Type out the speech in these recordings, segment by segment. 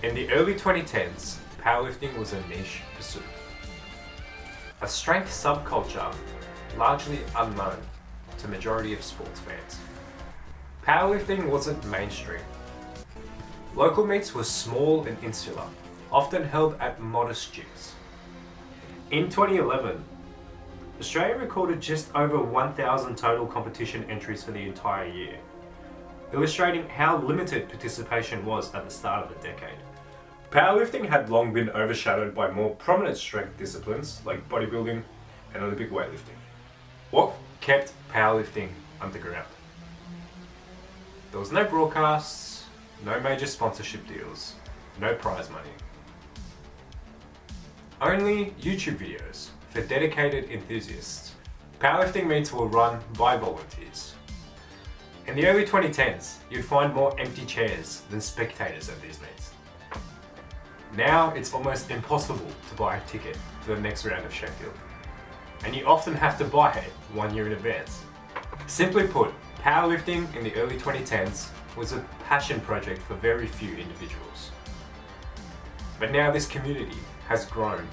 In the early 2010s, powerlifting was a niche pursuit. A strength subculture largely unknown to majority of sports fans. Powerlifting wasn't mainstream. Local meets were small and insular, often held at modest gyms. In 2011, Australia recorded just over 1,000 total competition entries for the entire year, illustrating how limited participation was at the start of the decade. Powerlifting had long been overshadowed by more prominent strength disciplines like bodybuilding and Olympic weightlifting. What kept powerlifting underground? There was no broadcasts, no major sponsorship deals, no prize money. Only YouTube videos for dedicated enthusiasts. Powerlifting meets were run by volunteers. In the early 2010s, you'd find more empty chairs than spectators at these meets. Now it's almost impossible to buy a ticket for the next round of Sheffield, and you often have to buy it 1 year in advance. Simply put, powerlifting in the early 2010s was a passion project for very few individuals. But now this community has grown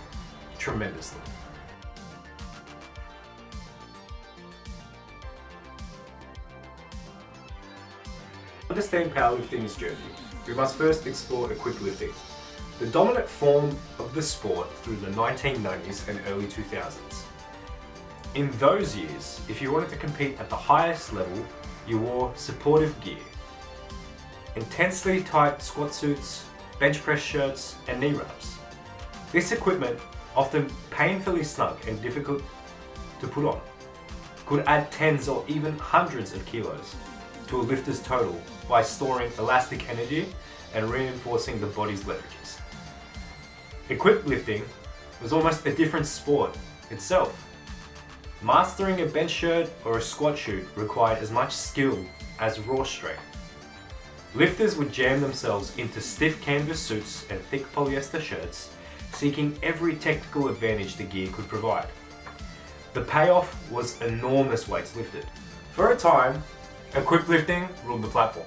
tremendously. To understand powerlifting's journey, we must first explore Equiplifting, the dominant form of the sport through the 1990s and early 2000s. In those years, if you wanted to compete at the highest level, you wore supportive gear. Intensely tight squat suits, bench press shirts, and knee wraps. This equipment, often painfully snug and difficult to put on, could add tens or even hundreds of kilos to a lifter's total by storing elastic energy and reinforcing the body's leverages. Equiplifting was almost a different sport itself. Mastering a bench shirt or a squat shoot required as much skill as raw strength. Lifters would jam themselves into stiff canvas suits and thick polyester shirts, seeking every technical advantage the gear could provide. The payoff was enormous weights lifted. For a time, Equiplifting ruled the platform.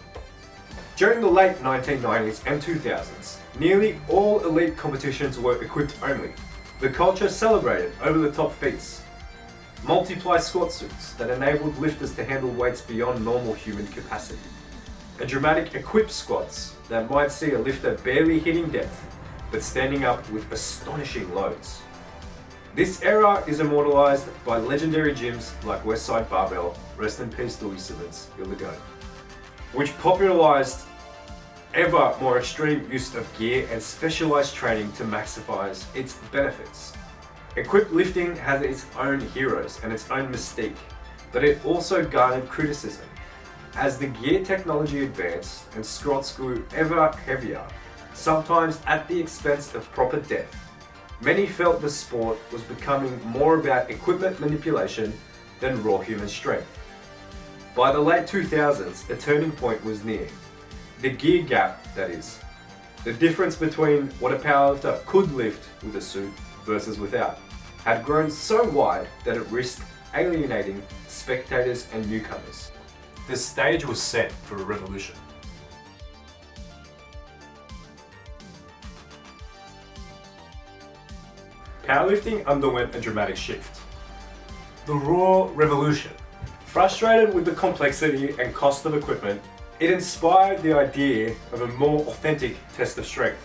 During the late 1990s and 2000s, nearly all elite competitions were equipped only. The culture celebrated over-the-top feats, multiply squat suits that enabled lifters to handle weights beyond normal human capacity, and dramatic equipped squats that might see a lifter barely hitting depth, but standing up with astonishing loads. This era is immortalized by legendary gyms like Westside Barbell, rest in peace Louis Simmons, you're the GOAT, which popularized ever more extreme use of gear and specialized training to maximize its benefits. Equiplifting has its own heroes and its own mystique, but it also garnered criticism. As the gear technology advanced and squats grew ever heavier, sometimes at the expense of proper depth, many felt the sport was becoming more about equipment manipulation than raw human strength. By the late 2000s, a turning point was near. The gear gap, that is. The difference between what a powerlifter could lift with a suit versus without, had grown so wide that it risked alienating spectators and newcomers. The stage was set for a revolution. Powerlifting underwent a dramatic shift. The Raw Revolution. Frustrated with the complexity and cost of equipment, it inspired the idea of a more authentic test of strength.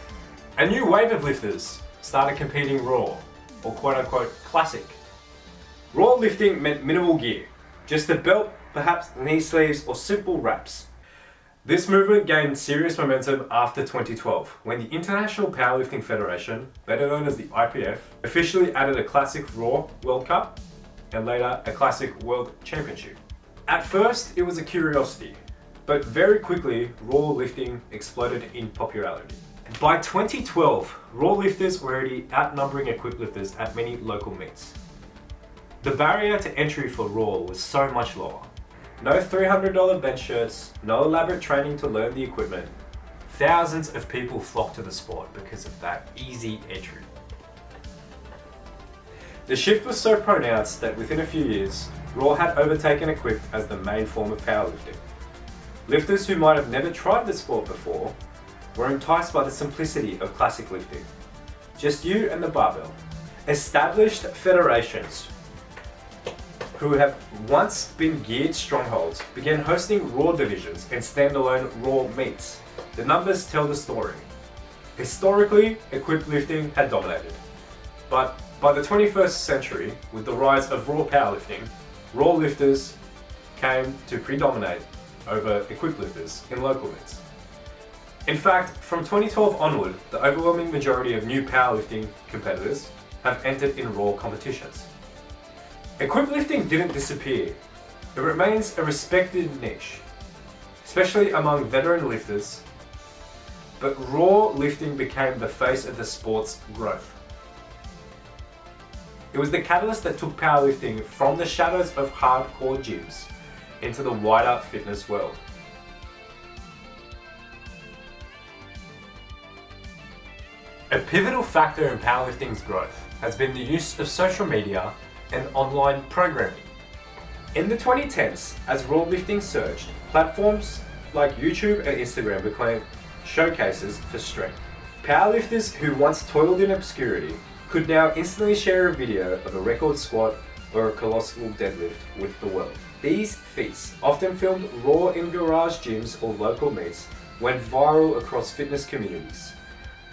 A new wave of lifters started competing raw, or quote-unquote classic. Raw lifting meant minimal gear, just a belt, perhaps knee sleeves or simple wraps. This movement gained serious momentum after 2012, when the International Powerlifting Federation, better known as the IPF, officially added a Classic Raw World Cup and later a Classic World Championship. At first, it was a curiosity, but very quickly, raw lifting exploded in popularity. By 2012, raw lifters were already outnumbering equiplifters at many local meets. The barrier to entry for raw was so much lower. No $300 bench shirts, no elaborate training to learn the equipment. Thousands of people flocked to the sport because of that easy entry. The shift was so pronounced that within a few years, raw had overtaken equipped as the main form of powerlifting. Lifters who might have never tried the sport before were enticed by the simplicity of classic lifting. Just you and the barbell. Established federations, who have once been geared strongholds, began hosting raw divisions and standalone raw meets. The numbers tell the story. Historically, Equiplifting had dominated. But by the 21st century, with the rise of raw powerlifting, raw lifters came to predominate over equipped lifters in local meets. In fact, from 2012 onward, the overwhelming majority of new powerlifting competitors have entered in raw competitions. Equiplifting didn't disappear. It remains a respected niche, especially among veteran lifters, but raw lifting became the face of the sport's growth. It was the catalyst that took powerlifting from the shadows of hardcore gyms into the wider fitness world. A pivotal factor in powerlifting's growth has been the use of social media and online programming. In the 2010s, as raw lifting surged, platforms like YouTube and Instagram became showcases for strength. Powerlifters who once toiled in obscurity could now instantly share a video of a record squat or a colossal deadlift with the world. These feats, often filmed raw in garage gyms or local meets, went viral across fitness communities.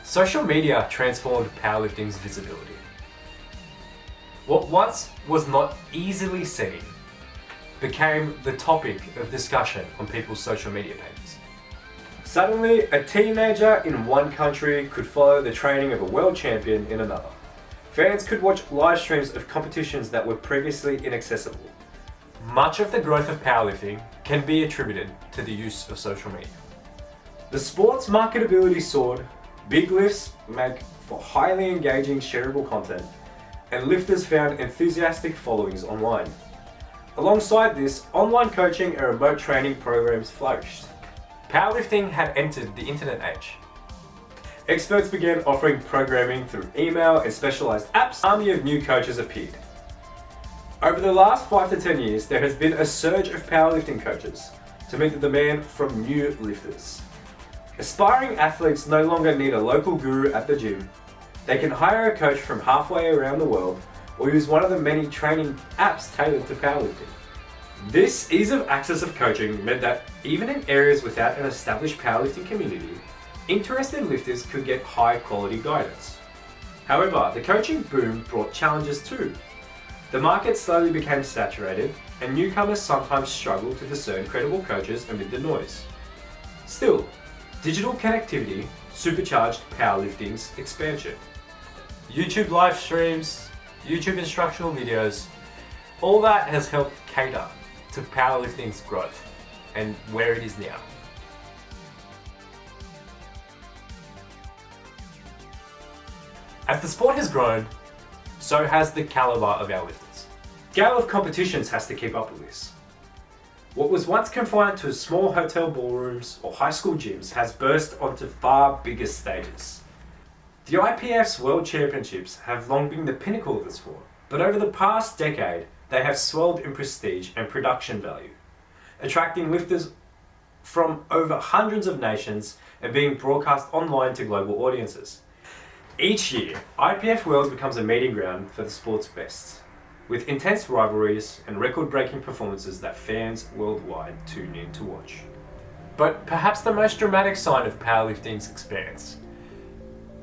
Social media transformed powerlifting's visibility. What once was not easily seen became the topic of discussion on people's social media pages. Suddenly, a teenager in one country could follow the training of a world champion in another. Fans could watch live streams of competitions that were previously inaccessible. Much of the growth of powerlifting can be attributed to the use of social media. The sport's marketability soared, big lifts make for highly engaging shareable content, and lifters found enthusiastic followings online. Alongside this, online coaching and remote training programs flourished. Powerlifting had entered the internet age. Experts began offering programming through email and specialized apps. An army of new coaches appeared. Over the last 5 to 10 years, there has been a surge of powerlifting coaches to meet the demand from new lifters. Aspiring athletes no longer need a local guru at the gym. They can hire a coach from halfway around the world or use one of the many training apps tailored to powerlifting. This ease of access of coaching meant that even in areas without an established powerlifting community, interested lifters could get high quality guidance. However, the coaching boom brought challenges too. The market slowly became saturated, and newcomers sometimes struggled to discern credible coaches amid the noise. Still, digital connectivity supercharged powerlifting's expansion. YouTube live streams, YouTube instructional videos, all that has helped cater to powerlifting's growth and where it is now. As the sport has grown, so has the caliber of our lifters. The scale of competitions has to keep up with this. What was once confined to small hotel ballrooms or high school gyms has burst onto far bigger stages. The IPF's World Championships have long been the pinnacle of the sport, but over the past decade, they have swelled in prestige and production value, attracting lifters from over hundreds of nations and being broadcast online to global audiences. Each year, IPF Worlds becomes a meeting ground for the sport's best, with intense rivalries and record-breaking performances that fans worldwide tune in to watch. But perhaps the most dramatic sign of powerlifting's expanse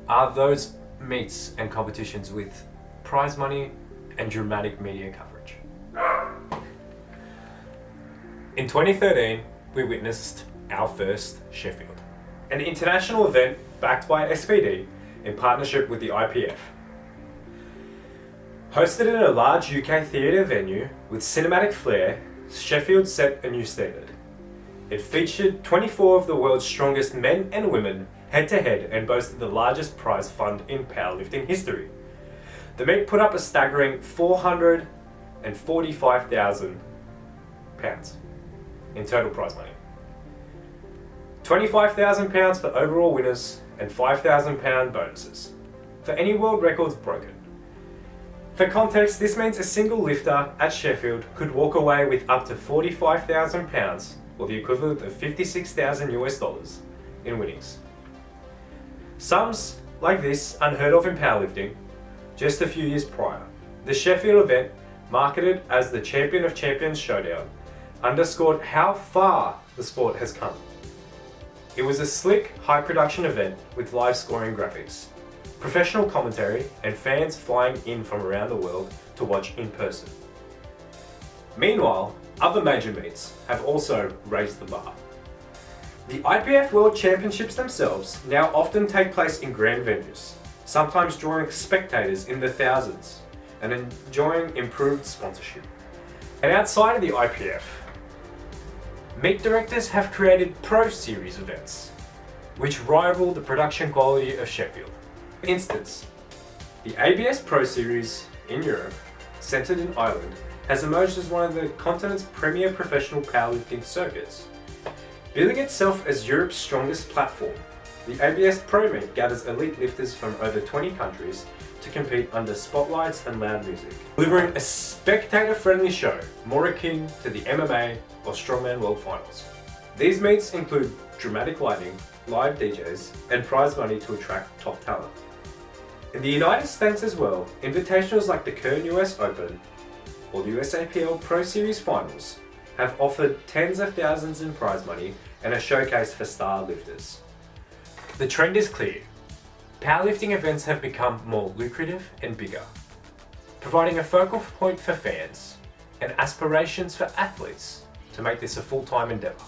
are those meets and competitions with prize money and dramatic media coverage. In 2013, we witnessed our first Sheffield, an international event backed by SPD in partnership with the IPF. Hosted in a large UK theatre venue with cinematic flair, Sheffield set a new standard. It featured 24 of the world's strongest men and women head-to-head and boasted the largest prize fund in powerlifting history. The meet put up a staggering £445,000 in total prize money. £25,000 for overall winners and £5,000 bonuses for any world records broken. For context, this means a single lifter at Sheffield could walk away with up to £45,000 or the equivalent of $56,000 in winnings. Some's like this unheard of in powerlifting just a few years prior. The Sheffield event, marketed as the Champion of Champions Showdown, underscored how far the sport has come. It was a slick, high-production event with live scoring graphics, professional commentary, and fans flying in from around the world to watch in person. Meanwhile, other major meets have also raised the bar. The IPF World Championships themselves now often take place in grand venues, sometimes drawing spectators in the thousands and enjoying improved sponsorship. And outside of the IPF, meet directors have created Pro Series events, which rival the production quality of Sheffield. For instance, the ABS Pro Series in Europe, centred in Ireland, has emerged as one of the continent's premier professional powerlifting circuits. Billing itself as Europe's strongest platform, the ABS Pro Meet gathers elite lifters from over 20 countries to compete under spotlights and loud music, delivering a spectator-friendly show more akin to the MMA or Strongman World Finals. These meets include dramatic lighting, live DJs, and prize money to attract top talent. In the United States as well, invitationals like the Kern US Open or the USAPL Pro Series Finals have offered tens of thousands in prize money and a showcase for star lifters. The trend is clear. Powerlifting events have become more lucrative and bigger, providing a focal point for fans and aspirations for athletes to make this a full-time endeavour.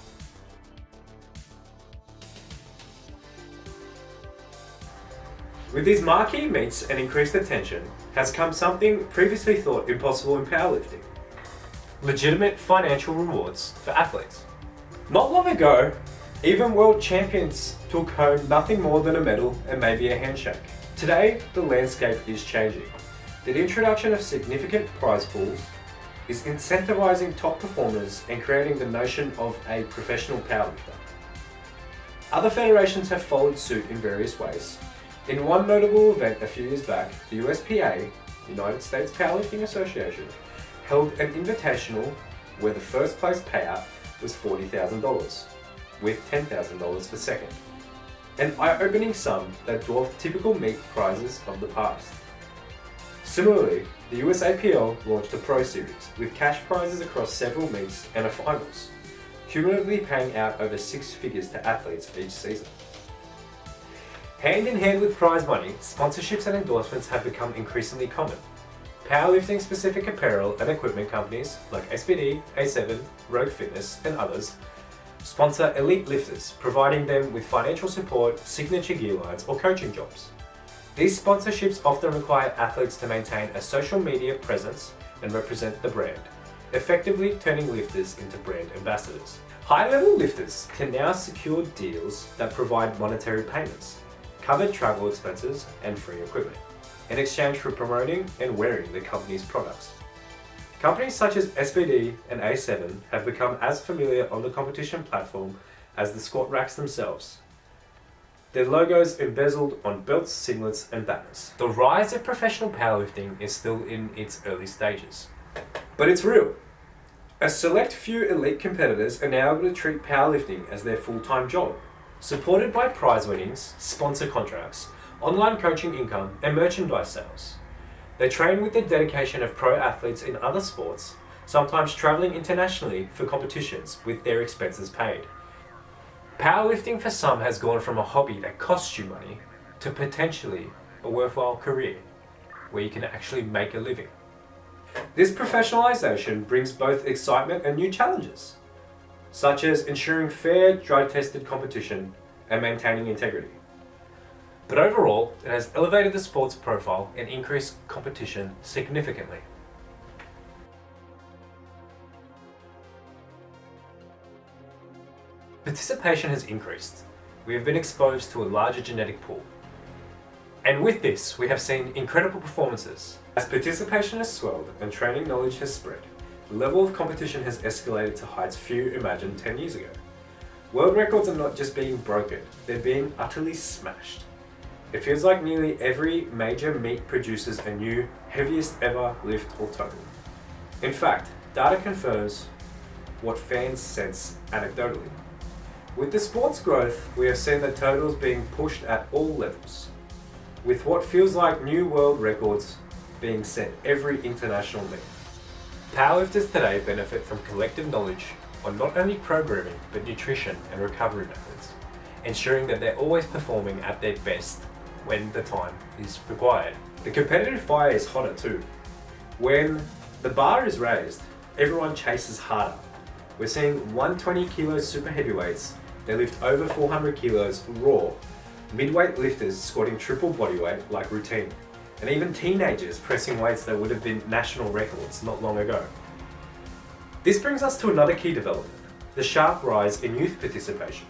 With these marquee meets and increased attention has come something previously thought impossible in powerlifting: legitimate financial rewards for athletes. Not long ago, even world champions took home nothing more than a medal and maybe a handshake. Today, the landscape is changing. The introduction of significant prize pools is incentivizing top performers and creating the notion of a professional powerlifter. Other federations have followed suit in various ways. In one notable event a few years back, the USPA, United States Powerlifting Association, held an invitational where the first place payout was $40,000, with $10,000 for second. An eye-opening sum that dwarfed typical meet prizes of the past. Similarly, the USAPL launched a Pro Series with cash prizes across several meets and a finals, cumulatively paying out over six figures to athletes each season. Hand in hand with prize money, sponsorships and endorsements have become increasingly common. Powerlifting specific apparel and equipment companies like SPD, A7, Rogue Fitness and others sponsor elite lifters, providing them with financial support, signature gear lines or coaching jobs. These sponsorships often require athletes to maintain a social media presence and represent the brand, effectively turning lifters into brand ambassadors. High-level lifters can now secure deals that provide monetary payments, covered travel expenses and free equipment, in exchange for promoting and wearing the company's products. Companies such as SPD and A7 have become as familiar on the competition platform as the squat racks themselves. Their logos embezzled on belts, singlets and banners. The rise of professional powerlifting is still in its early stages, but it's real. A select few elite competitors are now able to treat powerlifting as their full-time job, supported by prize winnings, sponsor contracts, online coaching income, and merchandise sales. They train with the dedication of pro athletes in other sports, sometimes traveling internationally for competitions with their expenses paid. Powerlifting for some has gone from a hobby that costs you money to potentially a worthwhile career where you can actually make a living. This professionalization brings both excitement and new challenges, such as ensuring fair, drug-tested competition and maintaining integrity. But overall, it has elevated the sport's profile and increased competition significantly. Participation has increased. We have been exposed to a larger genetic pool. And with this, we have seen incredible performances. As participation has swelled and training knowledge has spread, the level of competition has escalated to heights few imagined 10 years ago. World records are not just being broken, they're being utterly smashed. It feels like nearly every major meet produces a new, heaviest ever lift or total. In fact, data confirms what fans sense anecdotally. With the sport's growth, we have seen the totals being pushed at all levels, with what feels like new world records being set every international meet. Powerlifters today benefit from collective knowledge on not only programming, but nutrition and recovery methods, ensuring that they're always performing at their best when the time is required. The competitive fire is hotter too. When the bar is raised, everyone chases harder. We're seeing 120 kilo super heavyweights, they lift over 400 kilos raw, midweight lifters squatting triple bodyweight like routine, and even teenagers pressing weights that would have been national records not long ago. This brings us to another key development, the sharp rise in youth participation.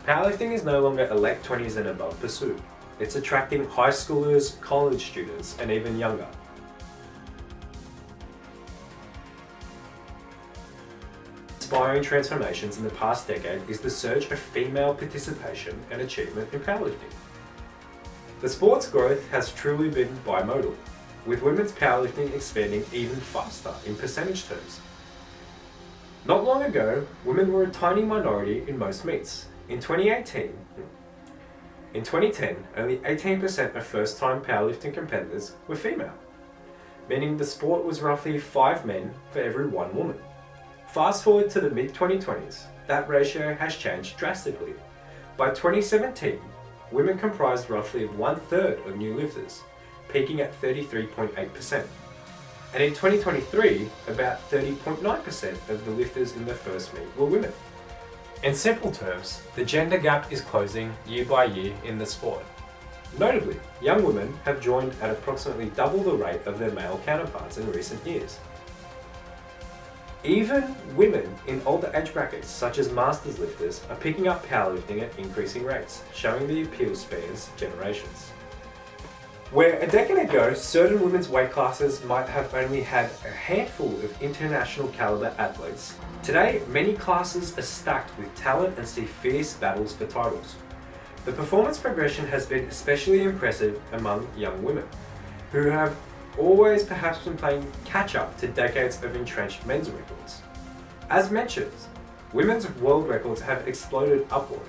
Powerlifting is no longer a late 20s and above pursuit. It's attracting high schoolers, college students, and even younger. Inspiring transformations in the past decade is the surge of female participation and achievement in powerlifting. The sport's growth has truly been bimodal, with women's powerlifting expanding even faster in percentage terms. Not long ago, women were a tiny minority in most meets. In 2010, only 18% of first-time powerlifting competitors were female, meaning the sport was roughly 5 men for every 1 woman. Fast forward to the mid-2020s, that ratio has changed drastically. By 2017, women comprised roughly 1/3 of new lifters, peaking at 33.8%. And in 2023, about 30.9% of the lifters in the first meet were women. In simple terms, the gender gap is closing year by year in the sport. Notably, young women have joined at approximately double the rate of their male counterparts in recent years. Even women in older age brackets, such as masters lifters, are picking up powerlifting at increasing rates, showing the appeal spans generations. Where a decade ago, certain women's weight classes might have only had a handful of international caliber athletes, today many classes are stacked with talent and see fierce battles for titles. The performance progression has been especially impressive among young women, who have always perhaps been playing catch-up to decades of entrenched men's records. As mentioned, women's world records have exploded upward.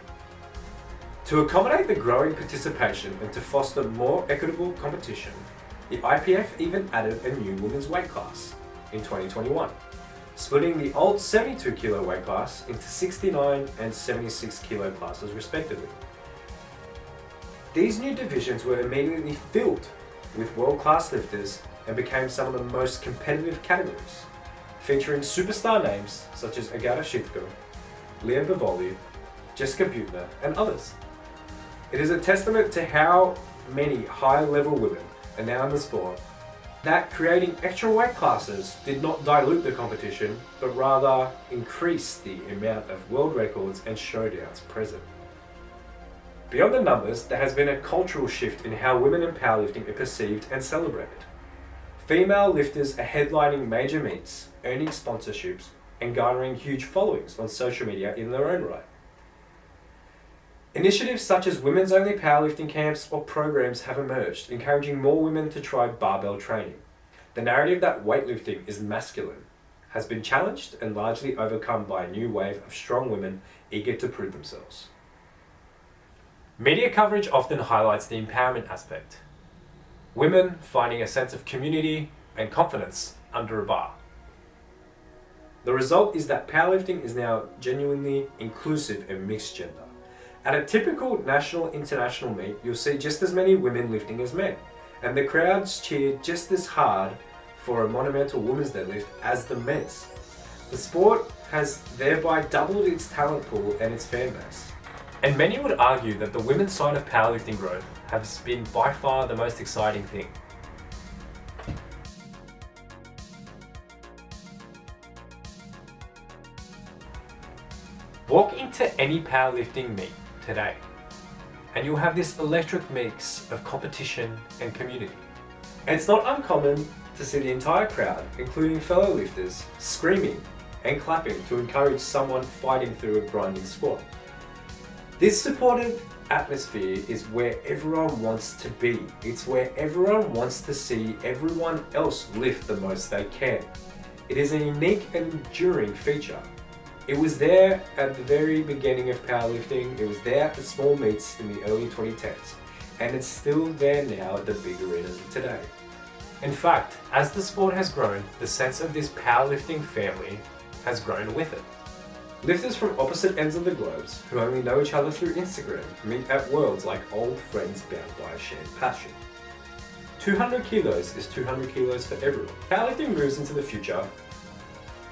To accommodate the growing participation and to foster more equitable competition, the IPF even added a new women's weight class in 2021, splitting the old 72 kilo weight class into 69 and 76 kilo classes respectively. These new divisions were immediately filled with world-class lifters and became some of the most competitive categories, featuring superstar names such as Agata Shitko, Leah Bavoli, Jessica Butner, and others. It is a testament to how many high-level women are now in the sport that creating extra weight classes did not dilute the competition, but rather increase the amount of world records and showdowns present. Beyond the numbers, there has been a cultural shift in how women in powerlifting are perceived and celebrated. Female lifters are headlining major meets, earning sponsorships, and garnering huge followings on social media in their own right. Initiatives such as women's-only powerlifting camps or programs have emerged, encouraging more women to try barbell training. The narrative that weightlifting is masculine has been challenged and largely overcome by a new wave of strong women eager to prove themselves. Media coverage often highlights the empowerment aspect. Women finding a sense of community and confidence under a bar. The result is that powerlifting is now genuinely inclusive and mixed gender. At a typical national international meet, you'll see just as many women lifting as men, and the crowds cheer just as hard for a monumental women's deadlift as the men's. The sport has thereby doubled its talent pool and its fan base. And many would argue that the women's side of powerlifting growth has been by far the most exciting thing. Walk into any powerlifting meet today, and you'll have this electric mix of competition and community. And it's not uncommon to see the entire crowd, including fellow lifters, screaming and clapping to encourage someone fighting through a grinding squat. This supportive atmosphere is where everyone wants to be. It's where everyone wants to see everyone else lift the most they can. It is a unique and enduring feature. It was there at the very beginning of powerlifting, it was there at the small meets in the early 2010s, and it's still there now at the big arenas of today. In fact, as the sport has grown, the sense of this powerlifting family has grown with it. Lifters from opposite ends of the globes, who only know each other through Instagram, meet at Worlds like old friends bound by a shared passion. 200 kilos is 200 kilos for everyone. Powerlifting moves into the future.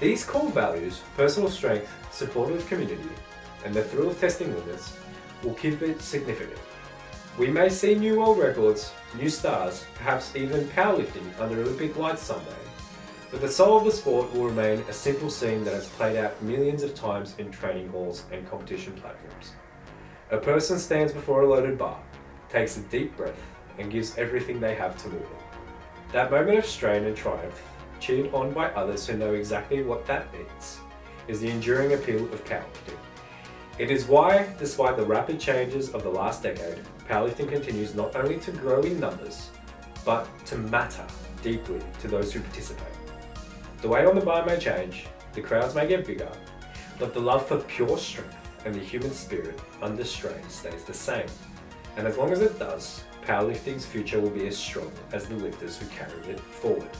These core values, personal strength, supportive community, and the thrill of testing limits, will keep it significant. We may see new world records, new stars, perhaps even powerlifting under Olympic lights someday. But the soul of the sport will remain a simple scene that has played out millions of times in training halls and competition platforms. A person stands before a loaded bar, takes a deep breath, and gives everything they have to move it. That moment of strain and triumph, cheered on by others who know exactly what that means, is the enduring appeal of powerlifting. It is why, despite the rapid changes of the last decade, powerlifting continues not only to grow in numbers, but to matter deeply to those who participate. The weight on the bar may change, the crowds may get bigger, but the love for pure strength and the human spirit under strain stays the same. And as long as it does, powerlifting's future will be as strong as the lifters who carry it forward.